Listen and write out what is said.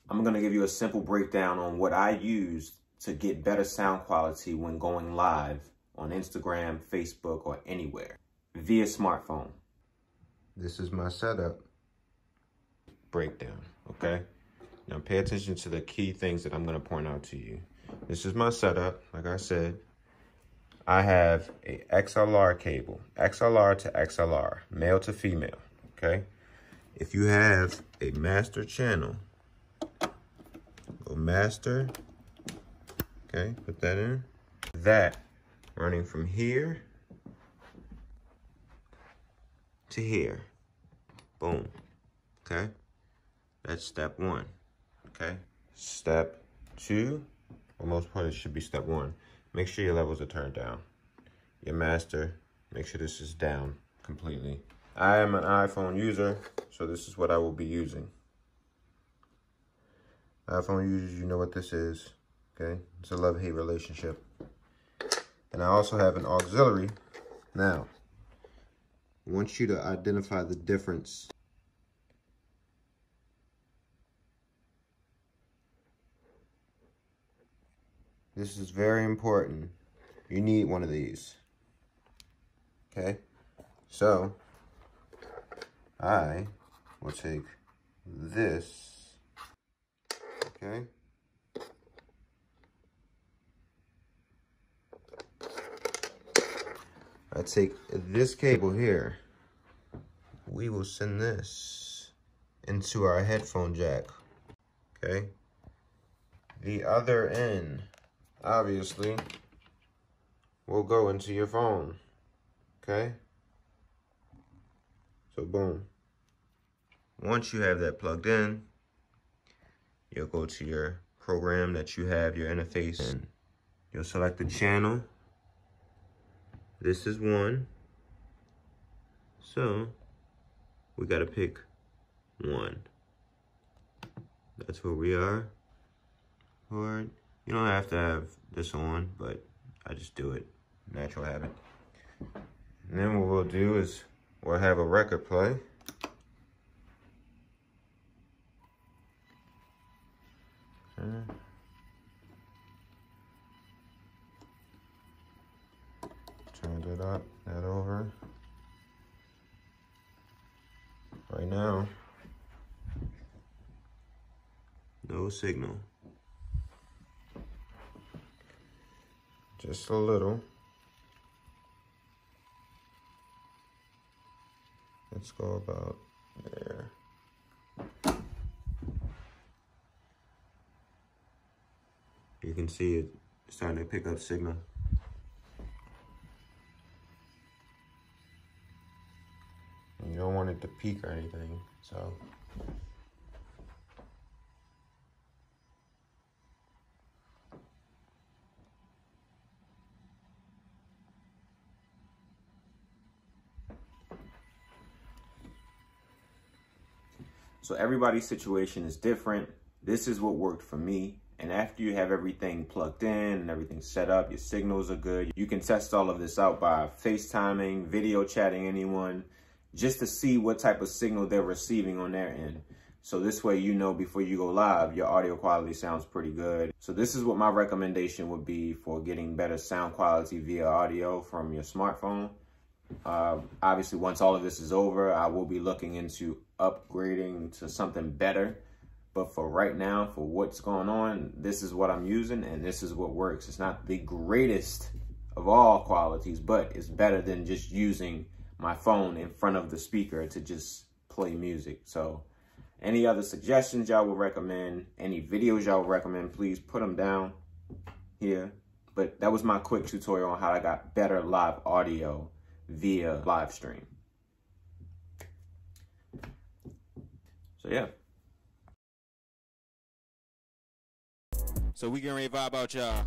I'm gonna give you a simple breakdown on what I use to get better sound quality when going live on Instagram, Facebook, or anywhere via smartphone. This is my setup breakdown, okay? Now pay attention to the key things that I'm gonna point out to you. This is my setup, like I said. I have a XLR cable, XLR to XLR, male to female, okay? If you have a master channel, go master, okay, put that in. That running from here to here, boom, okay? That's step one, okay? Step two, for the most part, it should be step one. Make sure your levels are turned down. Your master, make sure this is down completely. I am an iPhone user, so this is what I will be using. iPhone users, you know what this is, okay? It's a love-hate relationship. And I also have an auxiliary. Now, I want you to identify the difference. This is very important. You need one of these. Okay? So, I will take this. Okay? I take this cable here. We will send this into our headphone jack. Okay? The other end, obviously, will go into your phone, okay? So boom. Once you have that plugged in, you'll go to your program that you have, your interface, and you'll select the channel. This is one. So we gotta pick one. That's where we are. Or you don't have to have this on, but I just do it. Natural habit. And then what we'll do is we'll have a record play. Okay. Turn that up, that over. Right now, no signal. Just a little. Let's go about there. You can see it starting to pick up signal. And you don't want it to peak or anything, so. So everybody's situation is different. This is what worked for me. And after you have everything plugged in and everything set up, your signals are good, you can test all of this out by FaceTiming, video chatting anyone, just to see what type of signal they're receiving on their end. So this way, you know, before you go live, your audio quality sounds pretty good. So this is what my recommendation would be for getting better sound quality via audio from your smartphone. Obviously, once all of this is over, I will be looking into upgrading to something better. But for right now, for what's going on, this is what I'm using and this is what works. It's not the greatest of all qualities, but it's better than just using my phone in front of the speaker to just play music. So any other suggestions y'all would recommend, any videos y'all would recommend, please put them down here. But that was my quick tutorial on how I got better live audio via live stream. So yeah. So we getting ready to vibe out, y'all.